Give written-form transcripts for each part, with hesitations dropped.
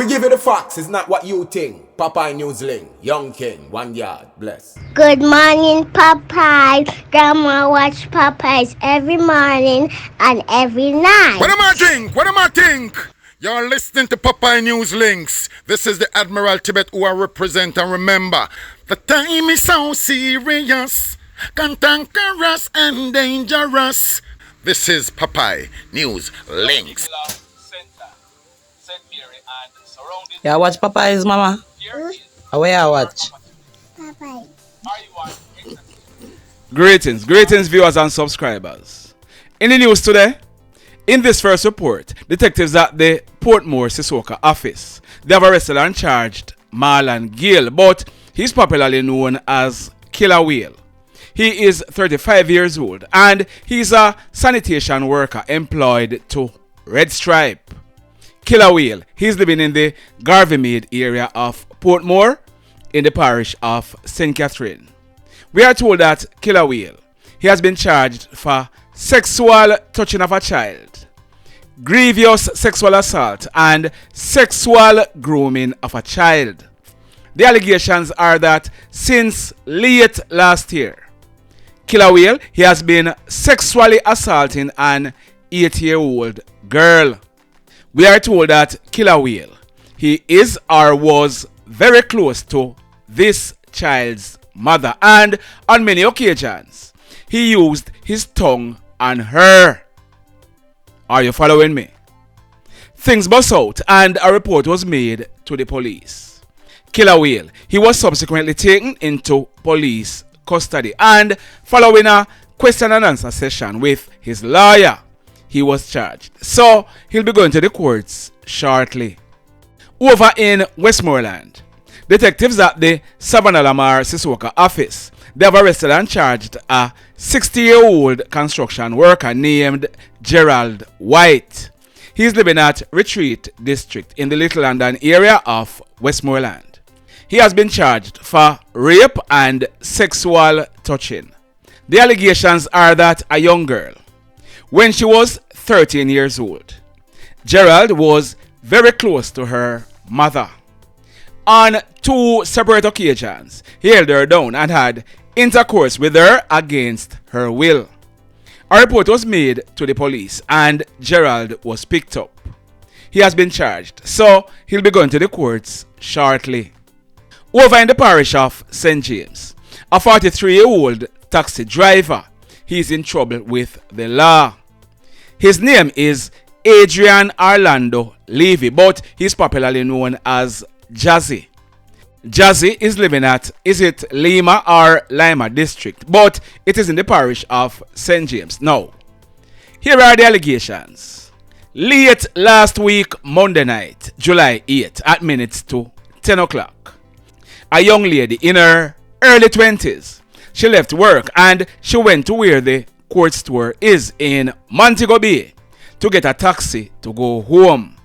We give you the facts, it's not what you think. Popeye Newsling, Young King, 1 yard, bless. Good morning, Popeye. Grandma watch Popeyes every morning and every night. What am I think? What am I think? You're listening to Popeye News Links. This is the Admiral Tibet who I represent, and remember, the time is so serious, cantankerous and dangerous. This is Popeye News Links. Yeah, watch Popeyes, mama. Where you watch? Popeye. Greetings, viewers and subscribers. In the news today, in this first report, detectives at the Portmore Sissoko office, they have arrested and charged Marlon Gayle, but he's popularly known as KlLL. He is 35 years old and he's a sanitation worker employed to Red Stripe. KlLL, he's living in the Garveymead area of Portmore in the parish of St. Catherine. We are told that KlLL, he has been charged for sexual touching of a child, grievous sexual assault, and sexual grooming of a child. The allegations are that since late last year, KlLL, he has been sexually assaulting an 8-year-old girl. We are told that KlLL, he is or was very close to this child's mother, and on many occasions, he used his tongue on her. Are you following me? Things burst out and a report was made to the police. KlLL, he was subsequently taken into police custody, and following a question and answer session with his lawyer, he was charged. So he'll be going to the courts shortly. Over in Westmoreland, detectives at the Savannah Lamar Sissoko office, they have arrested and charged a 60-year-old construction worker named Gerald Whyte. He's living at Retreat District in the Little London area of Westmoreland. He has been charged for rape and sexual touching. The allegations are that a young girl, when she was 13 years old, Gerald was very close to her mother. On 2 separate occasions, he held her down and had intercourse with her against her will. A report was made to the police and Gerald was picked up. He has been charged, so he'll be going to the courts shortly. Over in the parish of St. James, a 43-year-old taxi driver, he's in trouble with the law. His name is Adrian Orlando Levy, but he's popularly known as Jazzy. Jazzy is living at, is it Lima or Lima district, but it is in the parish of St. James. Now, here are the allegations. Late last week, Monday night, July 8th, at minutes to 10 o'clock, a young lady in her early 20s, she left work and she went to where the court store is in Montego Bay to get a taxi to go home.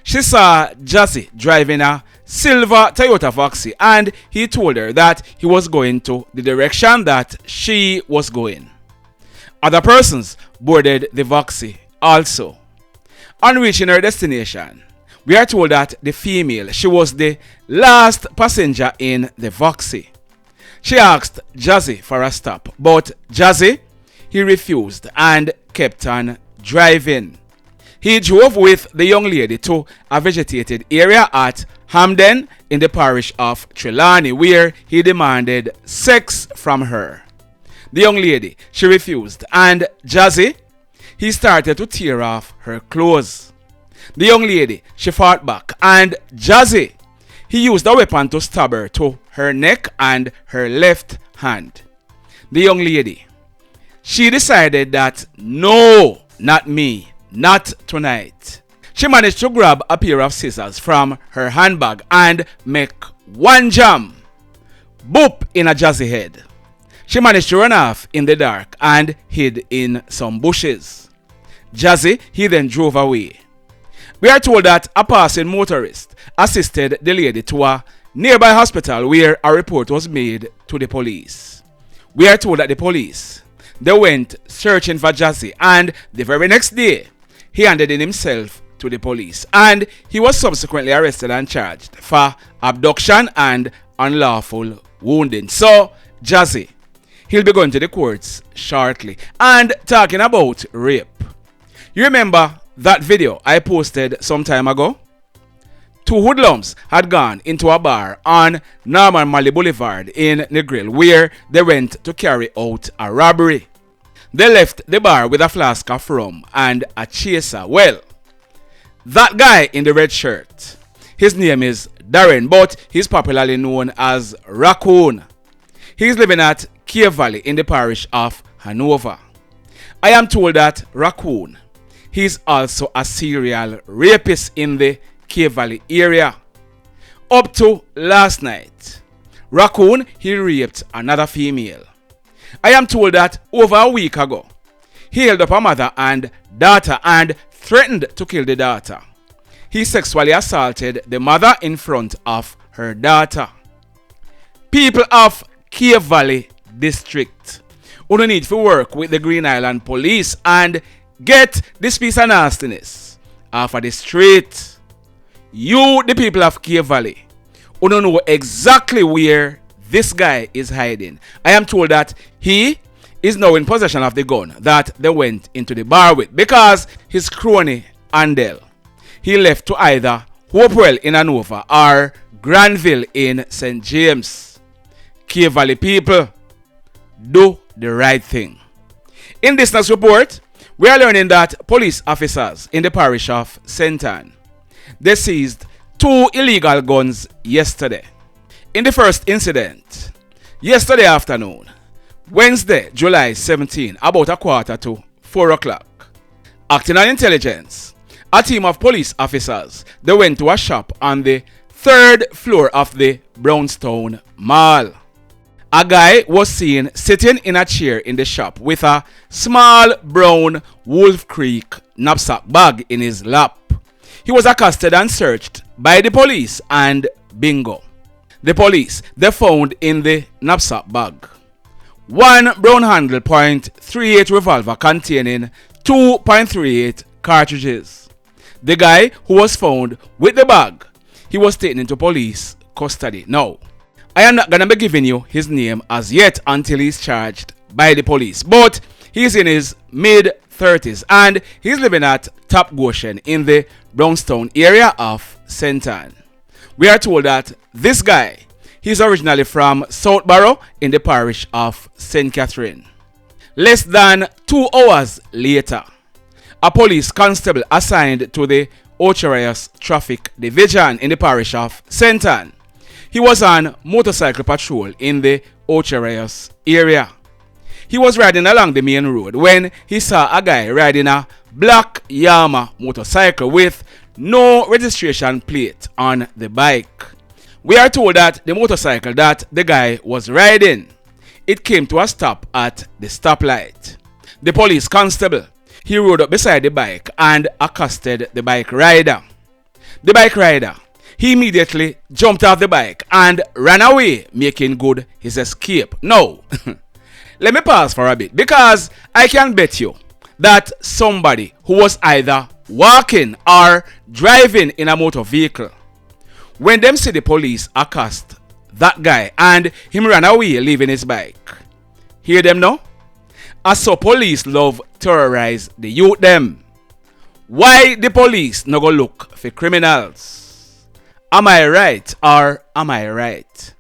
She saw Jazzy driving a silver Toyota Voxy and he told her that he was going to the direction that she was going. Other persons boarded the Voxy also. On reaching her destination, we are told that the female, she was the last passenger in the Voxy. She asked Jazzy for a stop, but Jazzy, he refused and kept on driving. He drove with the young lady to a vegetated area at Hamden in the parish of Trelawney, where he demanded sex from her. The young lady, she refused, and Jazzy, he started to tear off her clothes. The young lady, she fought back, and Jazzy, he used a weapon to stab her to her neck and her left hand. The young lady, she decided that no, not me, not tonight. She managed to grab a pair of scissors from her handbag and make one jam, boop, in a Jazzy head. She managed to run off in the dark and hid in some bushes. Jazzy, he then drove away. We are told that a passing motorist assisted the lady to a nearby hospital where a report was made to the police. We are told that the police, they went searching for Jazzy, and the very next day, he handed in himself to the police, and he was subsequently arrested and charged for abduction and unlawful wounding. So, Jazzy, he'll be going to the courts shortly and talking about rape. You remember that video I posted some time ago? Two hoodlums had gone into a bar on Norman Malley Boulevard in Negril where they went to carry out a robbery. They left the bar with a flask of rum and a chaser. Well, that guy in the red shirt, his name is Darren, but he's popularly known as Raccoon. He's living at Cave Valley in the parish of Hanover. I am told that Raccoon, he's also a serial rapist in the Cave Valley area. Up to last night, Raccoon, he raped another female. I am told that over a week ago, he held up a mother and daughter and threatened to kill the daughter. He sexually assaulted the mother in front of her daughter. People of Cave Valley District, who don't need to work with the Green Island Police and get this piece of nastiness off of the street. You, the people of Cave Valley, who don't know exactly where this guy is hiding. I am told that he is now in possession of the gun that they went into the bar with because his crony Andel, he left to either Hopewell in Hanover or Granville in St. James. Cave Valley people, do the right thing. In this next report, we are learning that police officers in the parish of St. Ann, they seized 2 illegal guns yesterday. In the first incident, yesterday afternoon, Wednesday, July 17, about 3:45 o'clock, acting on intelligence, a team of police officers, they went to a shop on the 3rd floor of the Brownstown Mall. A guy was seen sitting in a chair in the shop with a small brown Wolf Creek knapsack bag in his lap. He was accosted and searched by the police and bingo. The police, they found in the knapsack bag 1 brown handle .38 revolver containing 2.38 cartridges. The guy who was found with the bag, he was taken into police custody. Now, I am not going to be giving you his name as yet until he's charged by the police, but he's in his mid-30s and he's living at Top Goshen in the Brownstown area of St. Ann. We are told that this guy, he's originally from Southborough in the parish of St. Catherine. Less than 2 hours later, a police constable assigned to the Ocherias Traffic Division in the parish of St. Ann, he was on motorcycle patrol in the Ocherias area. He was riding along the main road when he saw a guy riding a black Yamaha motorcycle with no registration plate on the bike. We are told that the motorcycle that the guy was riding, it came to a stop at the stoplight. The police constable, he rode up beside the bike and accosted the bike rider. The bike rider, he immediately jumped off the bike and ran away, making good his escape. Now, let me pause for a bit because I can bet you that somebody who was either walking or driving in a motor vehicle, when them see the police accost that guy and him ran away leaving his bike, hear them now? As so police love terrorize the youth them. Why the police no go look for criminals? Am I right or am I right?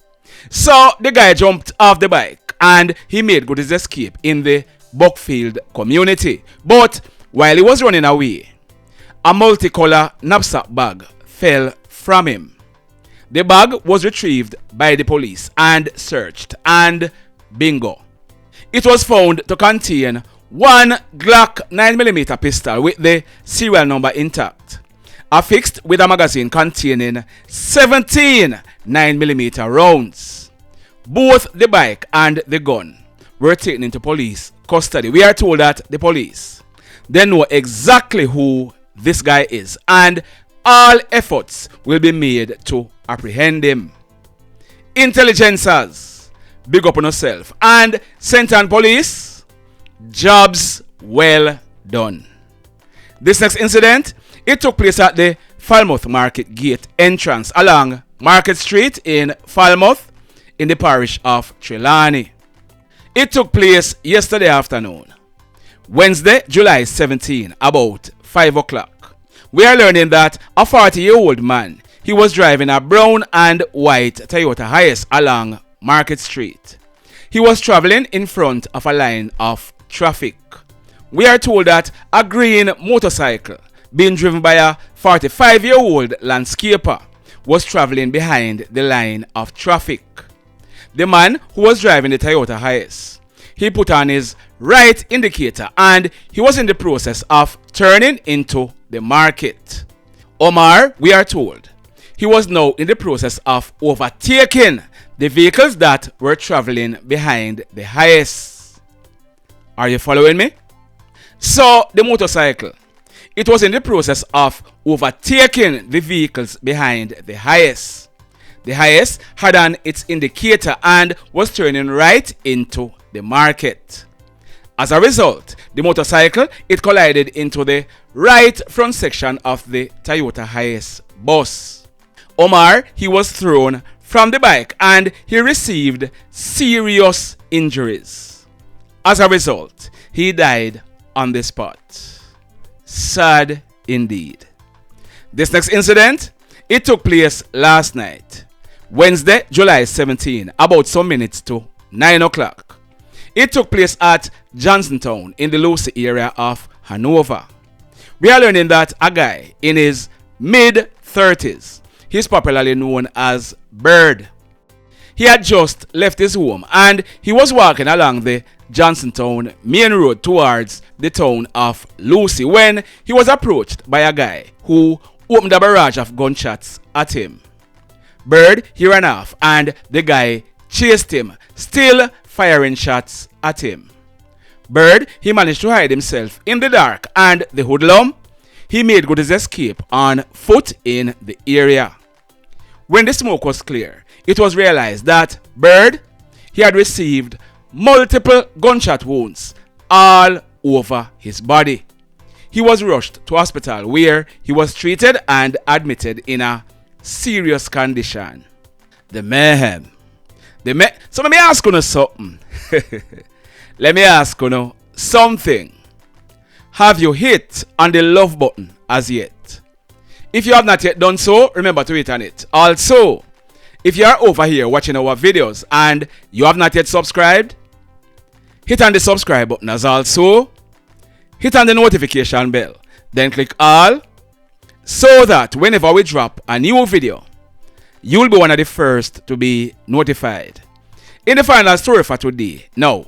So the guy jumped off the bike and he made good his escape in the Buckfield community. But while he was running away, a multicolor knapsack bag fell from him. The bag was retrieved by the police and searched, and bingo, it was found to contain 1 Glock 9mm pistol with the serial number intact, affixed with a magazine containing 17 9mm rounds. Both the bike and the gun were taken into police custody. We are told that the police, they know exactly who this guy is and all efforts will be made to apprehend him. Intelligencers, big up on yourself. And St. Ann Police, jobs well done. This next incident It took place at the Falmouth Market Gate entrance along Market Street in Falmouth in the parish of Trelawney. It took place yesterday afternoon, Wednesday, July 17, about 5 o'clock. We are learning that a 40-year-old man, he was driving a brown and white Toyota Hiace along Market Street. He was traveling in front of a line of traffic. We are told that a green motorcycle being driven by a 45-year-old landscaper was traveling behind the line of traffic. The man who was driving the Toyota Hiace, he put on his right indicator and he was in the process of turning into the market. Omar, we are told, he was now in the process of overtaking the vehicles that were traveling behind the Hiace. Are you following me? So the motorcycle, it was in the process of overtaking the vehicles behind the Hiace. The Hiace had on its indicator and was turning right into the market. As a result, the motorcycle, it collided into the right front section of the Toyota Hiace bus. Omar, he was thrown from the bike and he received serious injuries. As a result, he died on the spot. Sad indeed. This next incident, it took place last night, Wednesday, July 17, about some minutes to 9 o'clock. It took place at Johnsontown in the Lucy area of Hanover. We are learning that a guy in his mid-30s, he's popularly known as Bird. He had just left his home and he was walking along the Johnsontown main road towards the town of Lucy when he was approached by a guy who opened a barrage of gunshots at him. Bird, he ran off and the guy chased him, still firing shots at him. Bird, he managed to hide himself in the dark and the hoodlum, he made good his escape on foot in the area. When the smoke was clear, it was realized that Bird, he had received multiple gunshot wounds all over his body. He was rushed to hospital where he was treated and admitted in a serious condition. The mayhem. So let me ask you something. Let me ask you something. Have you hit on the love button as yet? If you have not yet done so, remember to hit on it. Also, if you are over here watching our videos and you have not yet subscribed, hit on the subscribe button as also. Hit on the notification bell. Then click all so that whenever we drop a new video, you'll be one of the first to be notified. In the final story for today, now,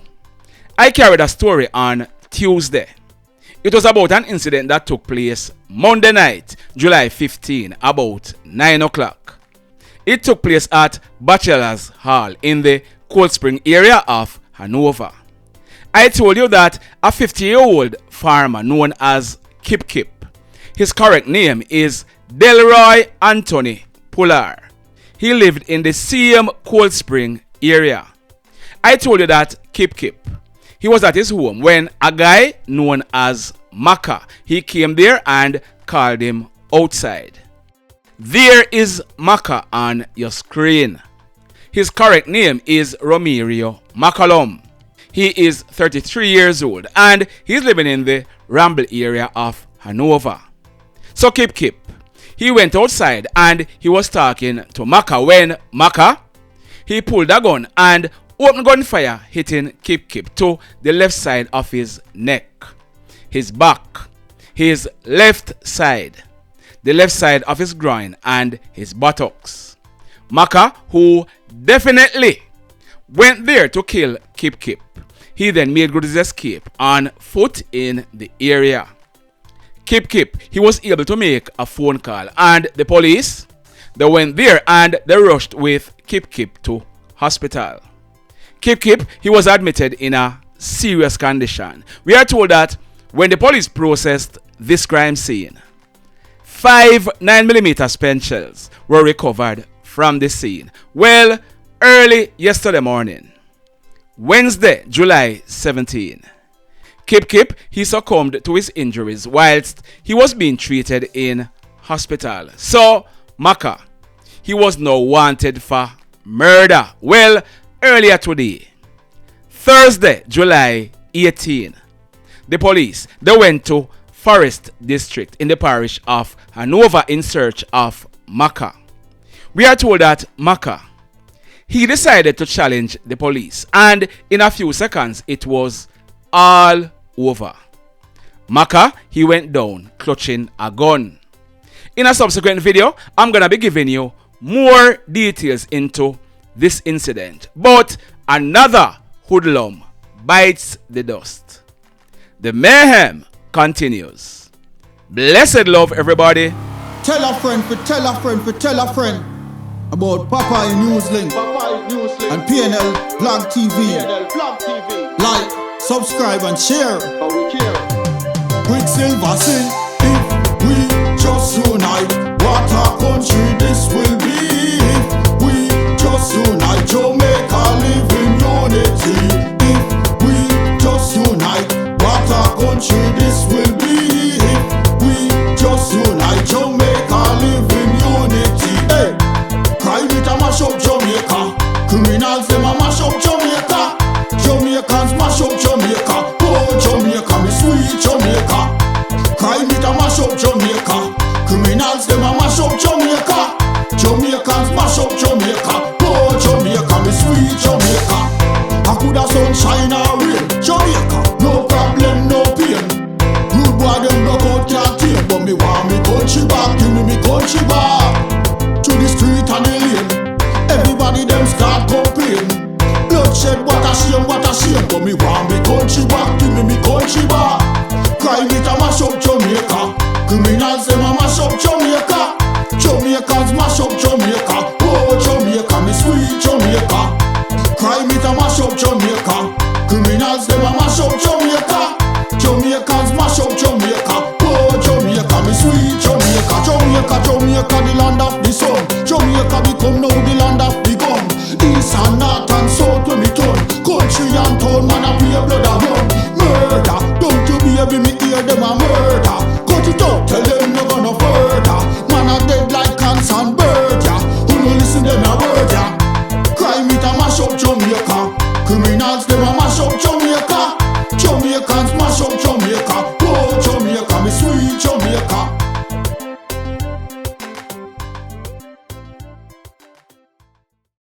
I carried a story on Tuesday. It was about an incident that took place Monday night, July 15, about 9 o'clock. It took place at Bachelor's Hall in the Cold Spring area of Hanover. I told you that a 50-year-old farmer known as Kip Kip, his correct name is Delroy Anthony Pullar. He lived in the same Cold Spring area. I told you that Kip Kip, he was at his home when a guy known as Macka, he came there and called him outside. There is Macka on your screen. His correct name is Romearo McCallum. He is 33 years old and he's living in the Ramble area of Hanover. So Kip Kip, he went outside and he was talking to Macka when Macka, he pulled a gun and opened gunfire, hitting Kip Kip to the left side of his neck, his back, his left side, the left side of his groin and his buttocks. Macka, who definitely went there to kill Kip Kip, he then made good his escape on foot in the area. Kip Kip, he was able to make a phone call and the police, they went there and they rushed with Kip Kip to hospital. Kip Kip, he was admitted in a serious condition. We are told that when the police processed this crime scene, 5 9mm spent shells were recovered from the scene. Well, early yesterday morning, Wednesday, July 17, Kip, he succumbed to his injuries whilst he was being treated in hospital. So, Macka, he was now wanted for murder. Well, earlier today, Thursday, July 18, the police, they went to Forest District in the parish of Hanover in search of Macka. We are told that Macka, he decided to challenge the police, and in a few seconds, it was all over. Macka, he went down clutching a gun. In a subsequent video, I'm gonna be giving you more details into this incident, but another hoodlum bites the dust. The mayhem continues. Blessed love, everybody. Tell a friend for tell a friend for tell a friend about Popeye Newslink and PNL Blog TV. Like, subscribe and share. Quicksilver sing, if we just unite, what a country this will be. If we just unite, Jamaica live in unity. If we just unite, what a country this will be. If we just unite, Jamaica live in unity. Hey, crime it a mash up Jamaica. Criminals them a mash up Jamaica. Jamaicans mash up Jamaica. Oh Jamaica, me sweet Jamaica. Crime it a mash up Jamaica. Criminals them a mash up Jamaica. Jamaicans mash up Jamaica. Oh Jamaica, me sweet Jamaica. I coulda sunshine or rain. Jamaica, no problem, no pain. Rude boy them no out can't tame, but me want me country back. Give me country back. To the street and the lane, everybody them start complain. Bloodshed, what a shame, but me want me country back. Give me country back. Crime it a mash up Jamaica. Criminals them a mash up Jamaica. Jamaicans mash up Jamaica. Oh Jamaica, me sweet Jamaica. Crime it a mash up Jamaica. Criminals them a mash up Jamaica. Jamaicans mash up Jamaica. Oh Jamaica, me sweet Jamaica. Jamaica, the land of the sun. Jamaica become now the land of the gun. East and north and south when me turn. Country and town, man a pay blood a run. Murder, don't you baby me hear them a murder. Cut it out, tell them no gonna further. Man a dead like cancer and bird, yeah. Who no listen them a word, yeah. Crime it a mash up Jamaica. Criminals